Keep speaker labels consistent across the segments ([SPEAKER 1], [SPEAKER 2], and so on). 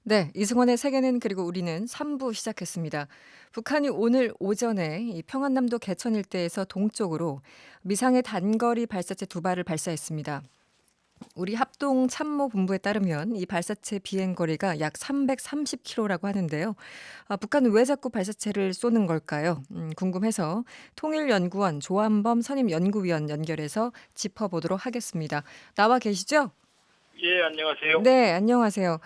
[SPEAKER 1] 네, 이승원의 세계는 그리고 우리는 3부 시작했습니다. 북한이 오늘 오전에 이 평안남도 개천 일대에서 동쪽으로 미상의 단거리 발사체 두 발을 발사했습니다. 우리 합동참모본부에 따르면 이 발사체 비행 거리가 약 330km라고 하는데요. 북한은 왜 자꾸 발사체를 쏘는 걸까요? 궁금해서 통일연구원 조한범 선임연구위원 연결해서 짚어보도록 하겠습니다. 나와 계시죠?
[SPEAKER 2] 예, 안녕하세요.
[SPEAKER 1] 네, 안녕하세요.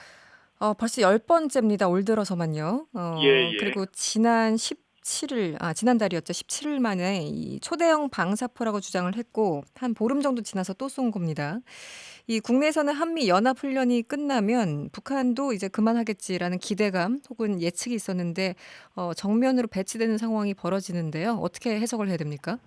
[SPEAKER 1] 벌써 10번째입니다. 올 들어서만요.
[SPEAKER 2] 예, 예.
[SPEAKER 1] 그리고 지난 17일, 지난달이었죠. 17일 만에 이 초대형 방사포라고 주장을 했고, 한 보름 정도 지나서 또 쏜 겁니다. 이 국내에서는 한미 연합 훈련이 끝나면 북한도 이제 그만하겠지라는 기대감 혹은 예측이 있었는데, 정면으로 배치되는 상황이 벌어지는데요. 어떻게 해석을 해야 됩니까?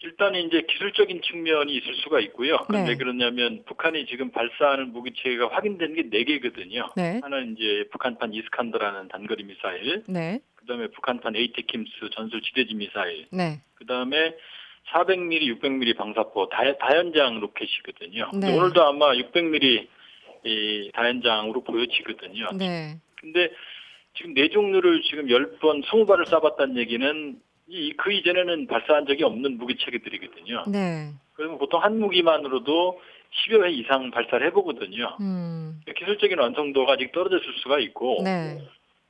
[SPEAKER 2] 일단 이제 기술적인 측면이 있을 수가 있고요. 그건 왜
[SPEAKER 1] 네,
[SPEAKER 2] 그러냐면 북한이 지금 발사하는 무기체계가 확인된 게 네 개거든요.
[SPEAKER 1] 네,
[SPEAKER 2] 하나는 이제 북한판 이스칸더라는 단거리 미사일,
[SPEAKER 1] 네,
[SPEAKER 2] 그다음에 북한판 에이테킴스 전술 지대지 미사일,
[SPEAKER 1] 네,
[SPEAKER 2] 그다음에 400mm, 600mm 방사포 다연장 로켓이거든요. 근데
[SPEAKER 1] 네,
[SPEAKER 2] 오늘도 아마 600mm 이 다연장으로 보여지거든요.
[SPEAKER 1] 네,
[SPEAKER 2] 근데 지금 네 종류를 지금 10번, 20발을 쏴봤다는 얘기는 그 이전에는 발사한 적이 없는 무기 체계들이거든요.
[SPEAKER 1] 네,
[SPEAKER 2] 그러면 보통 한 무기만으로도 10여 회 이상 발사를 해보거든요.
[SPEAKER 1] 음,
[SPEAKER 2] 기술적인 완성도가 아직 떨어졌을 수가 있고,
[SPEAKER 1] 네,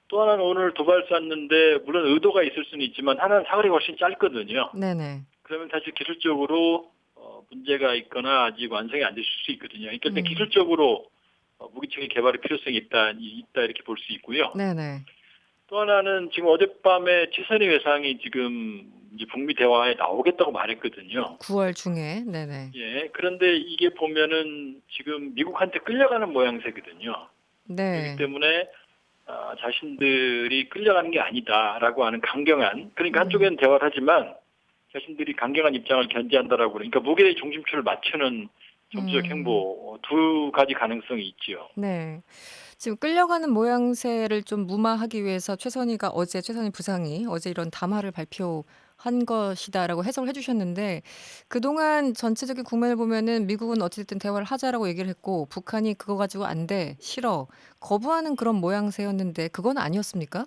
[SPEAKER 2] 또 하나는 오늘 두 발 쐈는데, 물론 의도가 있을 수는 있지만, 하나는 사거리가 훨씬 짧거든요.
[SPEAKER 1] 네네.
[SPEAKER 2] 그러면 사실 기술적으로 문제가 있거나 아직 완성이 안 됐을 수 있거든요. 그러니까 일단
[SPEAKER 1] 음.
[SPEAKER 2] 기술적으로 무기체계 개발의 필요성이 있다 이렇게 볼 수 있고요.
[SPEAKER 1] 네네.
[SPEAKER 2] 또 하나는 지금 어젯밤에 최선희 회상이 지금 이제 북미 대화에 나오겠다고 말했거든요.
[SPEAKER 1] 9월 중에. 네네.
[SPEAKER 2] 예. 그런데 이게 보면은 지금 미국한테 끌려가는 모양새거든요. 그렇기
[SPEAKER 1] 네.
[SPEAKER 2] 때문에 자신들이 끌려가는 게 아니다라고 하는 강경한, 그러니까
[SPEAKER 1] 음.
[SPEAKER 2] 한쪽에는 대화를 하지만 자신들이 강경한 입장을 견지한다라고 그러니까 무게의 중심축을 맞추는 정치적
[SPEAKER 1] 음.
[SPEAKER 2] 행보 두 가지 가능성이 있지요.
[SPEAKER 1] 네. 지금 끌려가는 모양새를 좀 무마하기 위해서 최선희 부상이 어제 이런 담화를 발표한 것이다라고 해석을 해 주셨는데 그동안 전체적인 국면을 보면은 미국은 어찌 됐든 대화를 하자라고 얘기를 했고 북한이 그거 가지고 "안 돼. 싫어." 거부하는 그런 모양새였는데 그건 아니었습니까?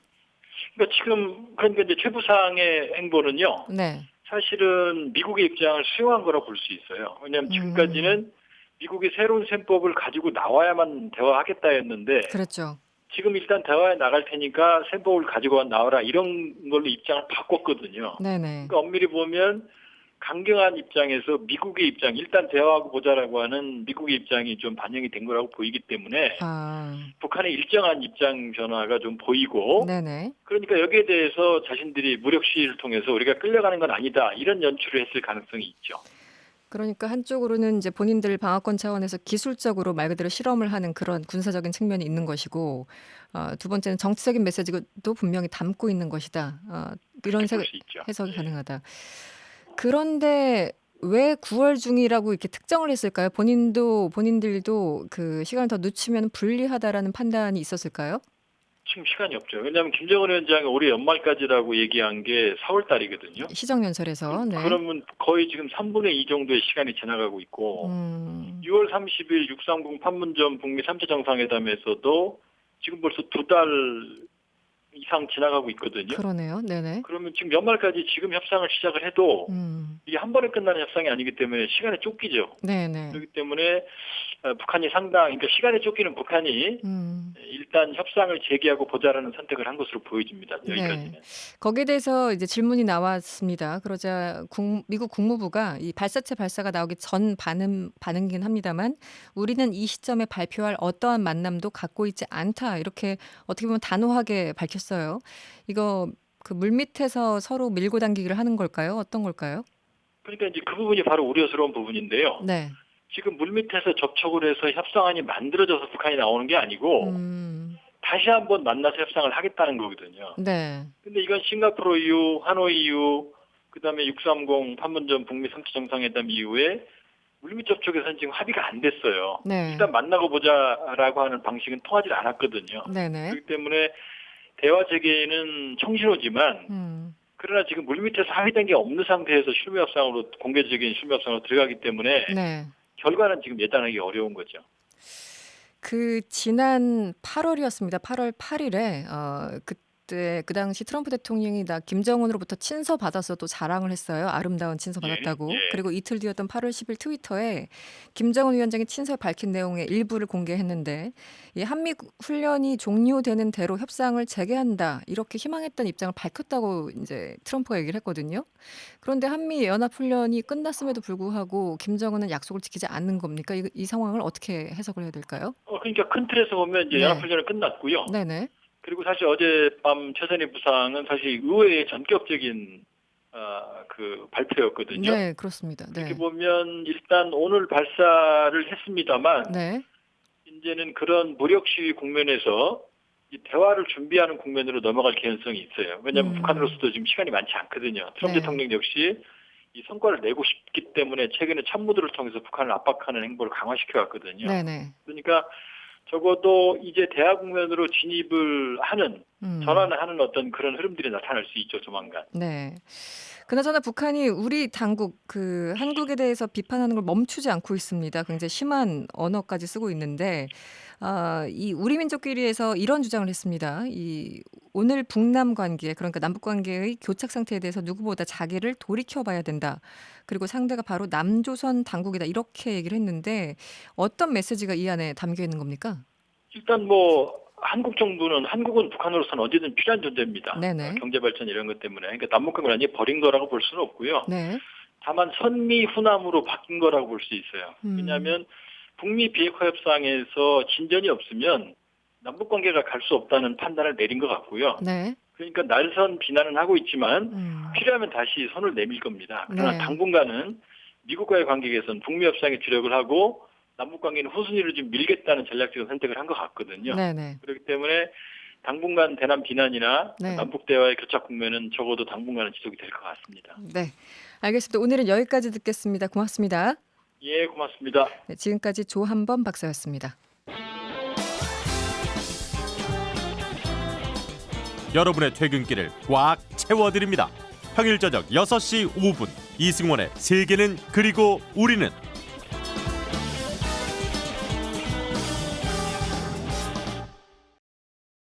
[SPEAKER 2] 그러니까 지금 그러니까 이제 최 부상의 행보는요.
[SPEAKER 1] 네.
[SPEAKER 2] 사실은 미국의 입장을 수용한 거라고 볼 수 있어요. 왜냐하면
[SPEAKER 1] 음.
[SPEAKER 2] 지금까지는 미국이 새로운 셈법을 가지고 나와야만 대화하겠다 했는데
[SPEAKER 1] 그랬죠.
[SPEAKER 2] 지금 일단 대화에 나갈 테니까 셈법을 가지고 나와라 이런 걸로 입장을 바꿨거든요.
[SPEAKER 1] 네네.
[SPEAKER 2] 그러니까 엄밀히 보면 강경한 입장에서 미국의 입장, 일단 대화하고 보자라고 하는 미국의 입장이 좀 반영이 된 거라고 보이기 때문에
[SPEAKER 1] 아.
[SPEAKER 2] 북한의 일정한 입장 변화가 좀 보이고
[SPEAKER 1] 네네.
[SPEAKER 2] 그러니까 여기에 대해서 자신들이 무력 시위를 통해서 우리가 끌려가는 건 아니다. 이런 연출을 했을 가능성이 있죠.
[SPEAKER 1] 그러니까 한쪽으로는 이제 본인들 방어권 차원에서 기술적으로 말 그대로 실험을 하는 그런 군사적인 측면이 있는 것이고, 두 번째는 정치적인 메시지도 분명히 담고 있는 것이다. 이런
[SPEAKER 2] 그렇게 볼 수 있죠.
[SPEAKER 1] 해석이
[SPEAKER 2] 예.
[SPEAKER 1] 가능하다. 그런데 왜 9월 중이라고 이렇게 특정을 했을까요? 본인들도 그 시간을 더 늦추면 불리하다라는 판단이 있었을까요?
[SPEAKER 2] 지금 시간이 없죠. 왜냐하면 김정은 위원장이 올해 연말까지라고 얘기한 게 4월 달이거든요.
[SPEAKER 1] 시정연설에서, 네.
[SPEAKER 2] 그러면 거의 지금 3분의 2 정도의 시간이 지나가고 있고
[SPEAKER 1] 음,
[SPEAKER 2] 6월 30일 630 판문점 북미 3차 정상회담에서도 지금 벌써 두 달 이상 지나가고 있거든요.
[SPEAKER 1] 그러네요. 네네.
[SPEAKER 2] 그러면 지금 연말까지 지금 협상을 시작을 해도
[SPEAKER 1] 음,
[SPEAKER 2] 이게 한 번에 끝나는 협상이 아니기 때문에 시간에 쫓기죠.
[SPEAKER 1] 네네.
[SPEAKER 2] 그렇기 때문에 북한이 그러니까 시간에 쫓기는 북한이
[SPEAKER 1] 음.
[SPEAKER 2] 일단 협상을 재개하고 보자라는 선택을 한 것으로 보여집니다.
[SPEAKER 1] 네.
[SPEAKER 2] 여기까지는.
[SPEAKER 1] 거기에 대해서 이제 질문이 나왔습니다. 그러자 미국 국무부가 이 발사체 발사가 나오기 전 반응이긴 합니다만 "우리는 이 시점에 발표할 어떠한 만남도 갖고 있지 않다." 이렇게 어떻게 보면 단호하게 밝혔어요. 이거 그 물밑에서 서로 밀고 당기기를 하는 걸까요? 어떤 걸까요?
[SPEAKER 2] 그러니까 이제 그 부분이 바로 우려스러운 부분인데요.
[SPEAKER 1] 네.
[SPEAKER 2] 지금 물밑에서 접촉을 해서 협상안이 만들어져서 북한이 나오는 게 아니고
[SPEAKER 1] 음.
[SPEAKER 2] 다시 한번 만나서 협상을 하겠다는 거거든요.
[SPEAKER 1] 네.
[SPEAKER 2] 근데 이건 싱가포르 이후, 하노이 이후, 그다음에 630 판문점 북미 3차 정상회담 이후에 물밑 접촉에서는 지금 합의가 안 됐어요.
[SPEAKER 1] 네.
[SPEAKER 2] 일단 만나고 보자라고 하는 방식은 통하지 않았거든요.
[SPEAKER 1] 네네.
[SPEAKER 2] 그렇기 때문에 대화 재개는 청신호지만
[SPEAKER 1] 음.
[SPEAKER 2] 그러나 지금 물밑에서 합의된 게 없는 상태에서 실무협상으로 공개적인 실무협상으로 들어가기 때문에
[SPEAKER 1] 네.
[SPEAKER 2] 결과는 지금 예단하기 어려운 거죠.
[SPEAKER 1] 그 지난 8월이었습니다. 8월 8일에 그때 그 당시 트럼프 대통령이 나 김정은으로부터 친서 받아서 또 자랑을 했어요. 아름다운 친서
[SPEAKER 2] 예,
[SPEAKER 1] 받았다고.
[SPEAKER 2] 예.
[SPEAKER 1] 그리고 이틀 뒤였던 8월 10일 트위터에 김정은 위원장이 친서에 밝힌 내용의 일부를 공개했는데 이 한미 훈련이 종료되는 대로 협상을 재개한다 이렇게 희망했던 입장을 밝혔다고 이제 트럼프가 얘기를 했거든요. 그런데 한미 연합 훈련이 끝났음에도 불구하고 김정은은 약속을 지키지 않는 겁니까? 이 상황을 어떻게 해석을 해야 될까요?
[SPEAKER 2] 그러니까 큰 틀에서 보면 이제
[SPEAKER 1] 네.
[SPEAKER 2] 연합훈련은 끝났고요.
[SPEAKER 1] 네네.
[SPEAKER 2] 그리고 사실 어젯밤 최선희 부상은 사실 의회의 전격적인 그 발표였거든요.
[SPEAKER 1] 네, 그렇습니다.
[SPEAKER 2] 이렇게
[SPEAKER 1] 네.
[SPEAKER 2] 보면 일단 오늘 발사를 했습니다만
[SPEAKER 1] 네.
[SPEAKER 2] 이제는 그런 무력 시위 국면에서 이 대화를 준비하는 국면으로 넘어갈 개연성이 있어요. 왜냐하면 북한으로서도 지금 시간이 많지 않거든요. 트럼프
[SPEAKER 1] 네.
[SPEAKER 2] 대통령 역시 이 성과를 내고 싶기 때문에 최근에 참모들을 통해서 북한을 압박하는 행보를 강화시켜 왔거든요.
[SPEAKER 1] 네네.
[SPEAKER 2] 그러니까 적어도 이제 대화 국면으로 진입을 하는 전환을 하는 어떤 그런 흐름들이 나타날 수 있죠, 조만간.
[SPEAKER 1] 네. 그나저나 북한이 우리 당국 그 한국에 대해서 비판하는 걸 멈추지 않고 있습니다. 굉장히 심한 언어까지 쓰고 있는데 이 우리 민족끼리에서 이런 주장을 했습니다. 이 오늘 북남 관계 그러니까 남북 관계의 교착 상태에 대해서 누구보다 자기를 돌이켜봐야 된다. 그리고 상대가 바로 남조선 당국이다 이렇게 얘기를 했는데 어떤 메시지가 이 안에 담겨 있는 겁니까?
[SPEAKER 2] 일단 뭐 한국은 북한으로서는 언제든 필요한 존재입니다.
[SPEAKER 1] 네네.
[SPEAKER 2] 경제 발전 이런 것 때문에. 그러니까 남북관계를 완전히 버린 거라고 볼 수는 없고요.
[SPEAKER 1] 네.
[SPEAKER 2] 다만 선미 후남으로 바뀐 거라고 볼 수 있어요. 왜냐하면 북미 비핵화 협상에서 진전이 없으면 남북 관계가 갈 수 없다는 판단을 내린 것 같고요.
[SPEAKER 1] 네.
[SPEAKER 2] 그러니까 날선 비난은 하고 있지만 필요하면 다시 손을 내밀 겁니다. 그러나
[SPEAKER 1] 네.
[SPEAKER 2] 당분간은 미국과의 관계 개선, 북미 협상에 주력을 하고 남북 관계는 후순위로 좀 밀겠다는 전략적인 선택을 한 것 같거든요.
[SPEAKER 1] 네네.
[SPEAKER 2] 그렇기 때문에 당분간 대남 비난이나
[SPEAKER 1] 네.
[SPEAKER 2] 남북 대화의 교착 국면은 적어도 당분간은 지속이 될 것 같습니다.
[SPEAKER 1] 네. 알겠습니다. 오늘은 여기까지 듣겠습니다. 고맙습니다.
[SPEAKER 2] 예, 고맙습니다.
[SPEAKER 1] 네, 지금까지 조한범 박사였습니다.
[SPEAKER 3] 여러분의 퇴근길을 꽉 채워드립니다. 평일 저녁 6시 5분 이승원의 세계는 그리고 우리는